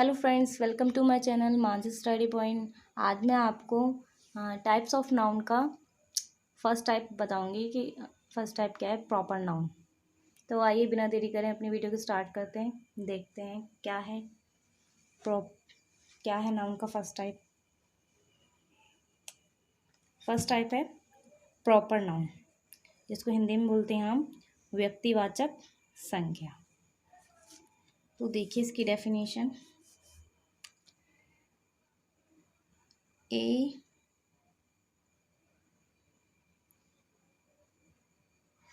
Hello friends, welcome to my channel Mansi study point. आज मैं आपको टाइप्स ऑफ नाउन का फर्स्ट टाइप बताऊंगी कि फर्स्ट टाइप क्या है, प्रॉपर नाउन। तो आइए बिना देरी करें अपनी वीडियो को स्टार्ट करते हैं, देखते हैं क्या है नाउन का फर्स्ट टाइप। फर्स्ट टाइप है प्रॉपर नाउन, जिसको हिंदी में बोलते हैं हम व्यक्तिवाचक संज्ञा। तो देखिए इसकी definition. A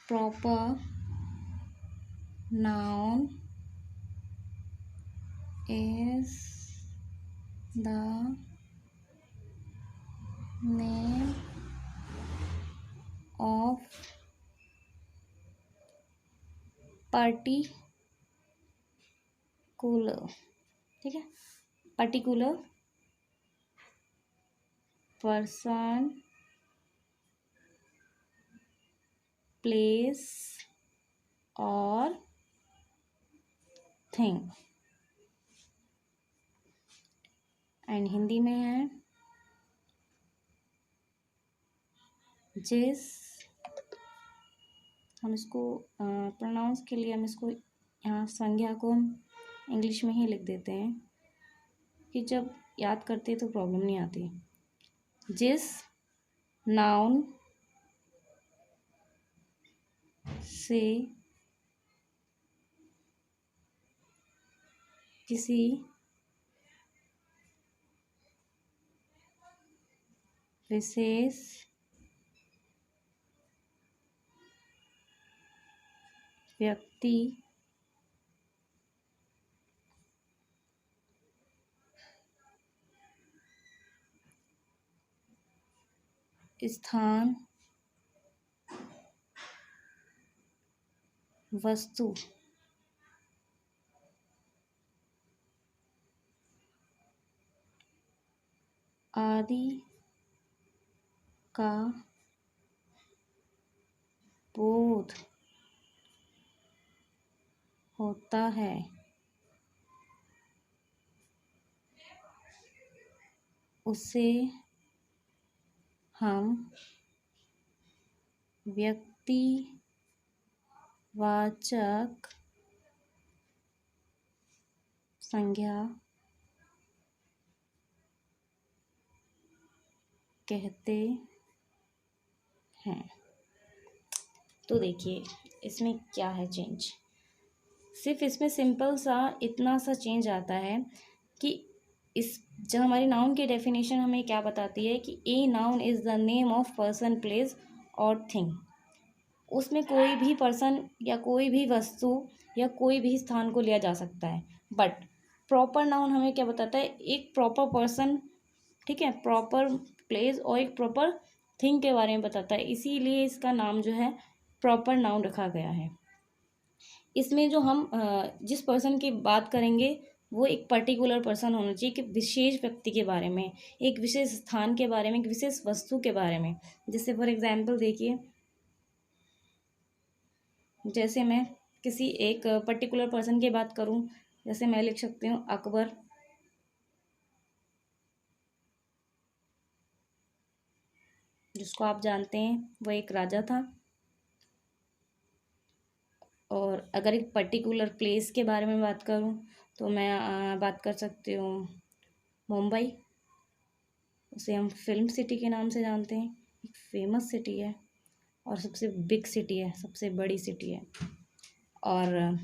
proper noun is the name of particular, ठीक है, particular person, place और thing। एंड हिंदी में है जिस, हम इसको प्रोनाउंस के लिए हम इसको यहाँ संज्ञा को हम इंग्लिश में ही लिख देते हैं कि जब याद करते तो प्रॉब्लम नहीं आती। जिस नाउन से किसी विशेष व्यक्ति स्थान वस्तु आदि का बोध होता है उसे हम व्यक्तिवाचक संज्ञा कहते हैं। तो देखिए इसमें क्या है चेंज। सिर्फ इसमें सिंपल सा इतना सा चेंज आता है कि इस जब हमारी नाउन की डेफिनेशन हमें क्या बताती है कि a noun is the name of person, place और थिंग। उसमें कोई भी पर्सन या कोई भी वस्तु या कोई भी स्थान को लिया जा सकता है। बट प्रॉपर नाउन हमें क्या बताता है, एक प्रॉपर पर्सन, ठीक है, प्रॉपर प्लेस और एक प्रॉपर थिंग के बारे में बताता है। इसीलिए इसका नाम जो है प्रॉपर नाउन रखा गया है। इसमें जो हम जिस पर्सन की बात करेंगे वो एक पर्टिकुलर पर्सन होना चाहिए, कि विशेष व्यक्ति के बारे में, एक विशेष स्थान के बारे में, एक विशेष वस्तु के बारे में। जैसे फॉर एग्जाम्पल देखिए, जैसे मैं किसी एक पर्टिकुलर पर्सन की बात करूं, जैसे मैं लिख सकती हूँ अकबर। जिसको आप जानते हैं वो एक राजा था। और अगर एक पर्टिकुलर प्लेस के बारे में बात करूं तो मैं बात कर सकती हूँ मुंबई। उसे हम फिल्म सिटी के नाम से जानते हैं, एक फेमस सिटी है और सबसे बिग सिटी है, सबसे बड़ी सिटी है। और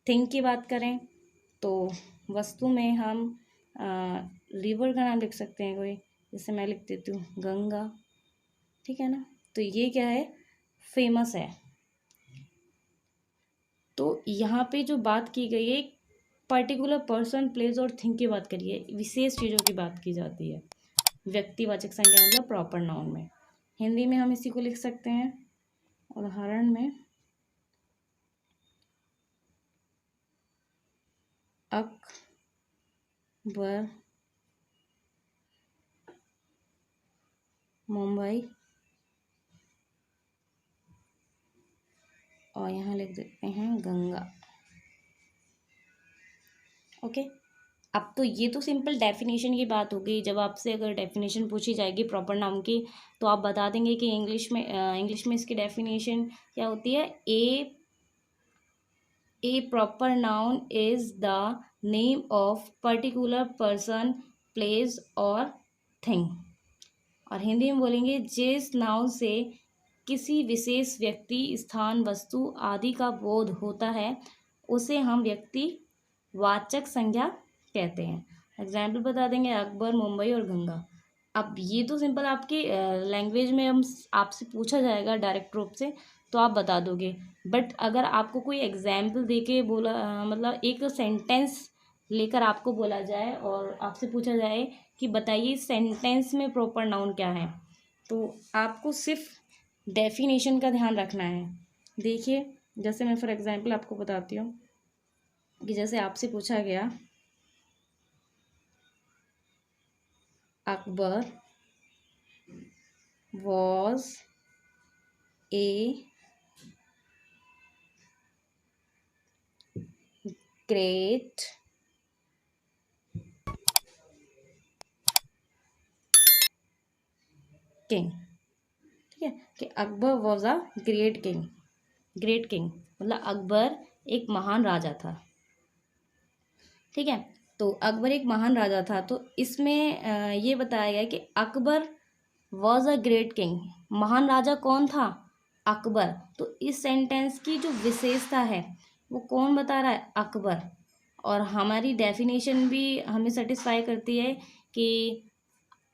थिंग की बात करें तो वस्तु में हम रिवर का नाम लिख सकते हैं कोई, जैसे मैं लिख देती हूँ गंगा, ठीक है ना। तो ये क्या है, फेमस है। तो यहाँ पे जो बात की गई है, पर्टिकुलर पर्सन, प्लेस और थिंग की बात करी है, विशेष चीज़ों की बात की जाती है व्यक्तिवाचक संज्ञा मतलब प्रॉपर नाउन में। हिंदी में हम इसी को लिख सकते हैं उदाहरण में अकबर मुंबई, और यहाँ लिख देते हैं गंगा। ओके, अब तो ये तो सिंपल डेफिनेशन की बात हो गई। जब आपसे अगर डेफिनेशन पूछी जाएगी प्रॉपर नाउन की तो आप बता देंगे कि इंग्लिश में इसकी डेफिनेशन क्या होती है। A proper noun is the name of particular person, place और थिंग। और हिंदी में बोलेंगे जिस नाउन से किसी विशेष व्यक्ति, स्थान, वस्तु आदि का बोध होता है उसे हम व्यक्ति वाचक संज्ञा कहते हैं। एग्जाम्पल बता देंगे अकबर, मुंबई और गंगा। अब ये तो सिंपल आपकी लैंग्वेज में हम आपसे पूछा जाएगा डायरेक्ट रूप से तो आप बता दोगे। बट अगर आपको कोई एग्जाम्पल दे के बोला मतलब एक सेंटेंस लेकर आपको बोला जाए और आपसे पूछा जाए कि बताइए इस सेंटेंस में प्रॉपर नाउन क्या है, तो आपको सिर्फ डेफिनेशन का ध्यान रखना है। देखिए जैसे मैं फॉर एग्जांपल आपको बताती हूँ कि जैसे आपसे पूछा गया Akbar was a great king. ठीक है कि Akbar was a great king. Great king मतलब अकबर एक महान राजा था। ठीक है, तो अकबर एक महान राजा था। तो इसमें ये बताया गया कि Akbar was a great king. महान राजा कौन था? अकबर। तो इस सेंटेंस की जो विशेषता है वो कौन बता रहा है? अकबर। और हमारी डेफिनेशन भी हमें सेटिस्फाई करती है कि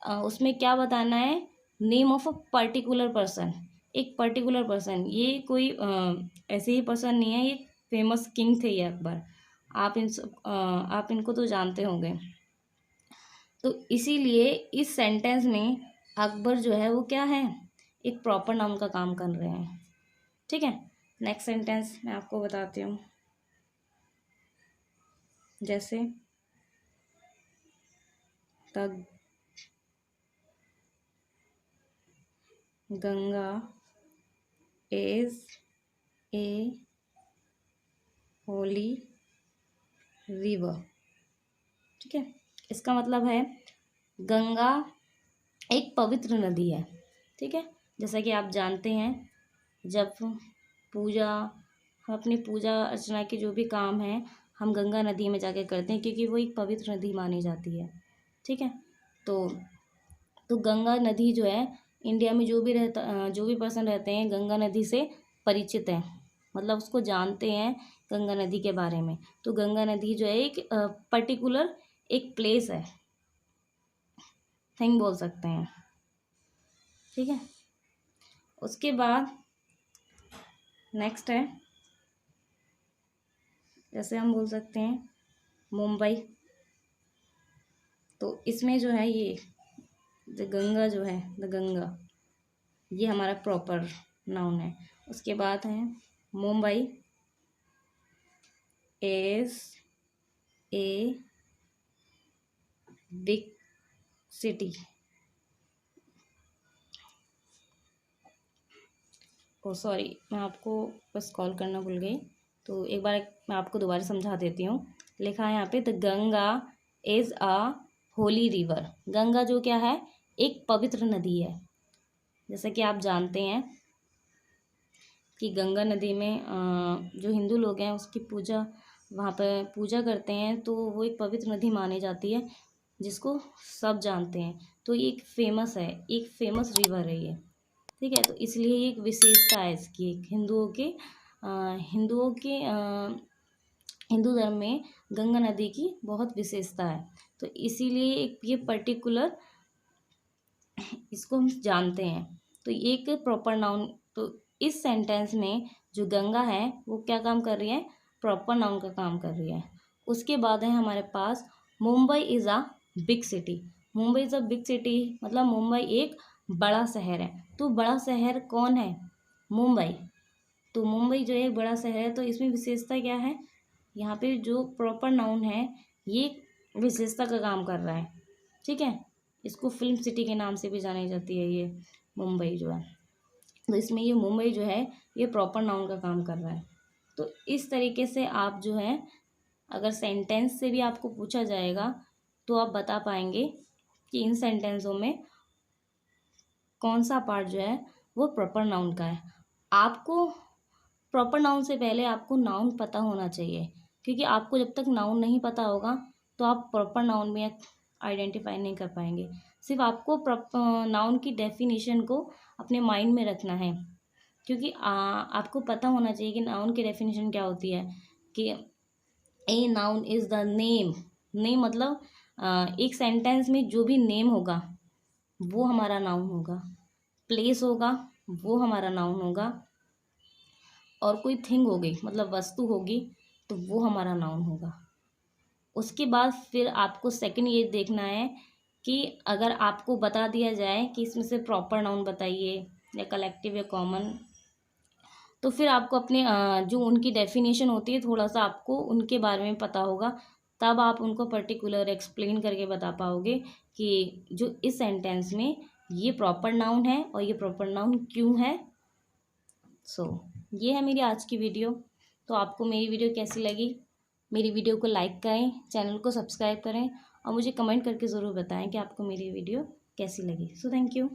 उसमें क्या बताना है, name of a particular person. एक पर्टिकुलर पर्सन, ये कोई ऐसे ही पर्सन नहीं है, ये फेमस किंग थे ये अकबर। आप इनको तो जानते होंगे। तो इसीलिए इस सेंटेंस में अकबर जो है वो क्या है, एक प्रॉपर नाउन का काम कर रहे हैं। ठीक है, नेक्स्ट सेंटेंस मैं आपको बताती हूँ। जैसे the Ganga is a Holi river. ठीक है, इसका मतलब है गंगा एक पवित्र नदी है। ठीक है, जैसा कि आप जानते हैं जब पूजा, हम अपनी पूजा अर्चना के जो भी काम है हम गंगा नदी में जाके करते हैं क्योंकि वो एक पवित्र नदी मानी जाती है। ठीक है, तो गंगा नदी जो है इंडिया में जो भी पर्सन रहते हैं गंगा नदी से परिचित हैं, मतलब उसको जानते हैं गंगा नदी के बारे में। तो गंगा नदी जो है एक पर्टिकुलर एक प्लेस है, थिंग बोल सकते हैं। ठीक है, उसके बाद नेक्स्ट है, जैसे हम बोल सकते हैं मुंबई। तो इसमें जो है ये द गंगा जो है, द गंगा ये हमारा प्रॉपर नाउन है। उसके बाद है Mumbai is a big city. Oh sorry, मैं आपको बस कॉल करना भूल गई, तो एक बार मैं आपको दोबारा समझा देती हूँ। लिखा है यहाँ पे the Ganga is a Holi river. Ganga जो क्या है, एक पवित्र नदी है। जैसा कि आप जानते हैं कि गंगा नदी में जो हिंदू लोग हैं उसकी पूजा, वहाँ पर पूजा करते हैं, तो वो एक पवित्र नदी मानी जाती है जिसको सब जानते हैं। तो ये एक फेमस है, एक फेमस रिवर है ये। ठीक है, तो इसलिए ये एक विशेषता है इसकी, एक हिंदू धर्म में गंगा नदी की बहुत विशेषता है। तो इसीलिए एक ये पर्टिकुलर इसको हम जानते हैं। तो ये एक प्रॉपर नाउन, तो इस सेंटेंस में जो गंगा है वो क्या काम कर रही है, प्रॉपर नाउन का काम कर रही है। उसके बाद है हमारे पास Mumbai is a big city. Mumbai is a big city मतलब मुंबई एक बड़ा शहर है। तो बड़ा शहर कौन है, मुंबई। तो मुंबई जो है एक बड़ा शहर है। तो इसमें विशेषता क्या है, यहाँ पे जो प्रॉपर नाउन है ये विशेषता का काम कर रहा है। ठीक है, इसको फिल्म सिटी के नाम से भी जानी जाती है ये मुंबई जो है। तो इसमें ये मुंबई जो है ये प्रॉपर नाउन का काम कर रहा है। तो इस तरीके से आप जो है अगर सेंटेंस से भी आपको पूछा जाएगा तो आप बता पाएंगे कि इन सेंटेंसों में कौन सा पार्ट जो है वो प्रॉपर नाउन का है। आपको प्रॉपर नाउन से पहले आपको नाउन पता होना चाहिए, क्योंकि आपको जब तक नाउन नहीं पता होगा तो आप प्रॉपर नाउन में आइडेंटिफाई नहीं कर पाएंगे। सिर्फ आपको नाउन की डेफिनेशन को अपने माइंड में रखना है, क्योंकि आपको पता होना चाहिए कि नाउन की डेफिनेशन क्या होती है। कि a noun is the name. Name मतलब एक सेंटेंस में जो भी नेम होगा वो हमारा नाउन होगा, प्लेस होगा वो हमारा नाउन होगा, और कोई थिंग होगी मतलब वस्तु होगी तो वो हमारा नाउन होगा। उसके बाद फिर आपको सेकंड ये देखना है कि अगर आपको बता दिया जाए कि इसमें से प्रॉपर नाउन बताइए या कलेक्टिव या कॉमन, तो फिर आपको अपने जो उनकी डेफिनेशन होती है थोड़ा सा आपको उनके बारे में पता होगा, तब आप उनको पर्टिकुलर एक्सप्लेन करके बता पाओगे कि जो इस सेंटेंस में ये प्रॉपर नाउन है और ये प्रॉपर नाउन क्यों है। ये है मेरी आज की वीडियो। तो आपको मेरी वीडियो कैसी लगी? मेरी वीडियो को लाइक करें, चैनल को सब्सक्राइब करें और मुझे कमेंट करके ज़रूर बताएं कि आपको मेरी वीडियो कैसी लगी। Thank you.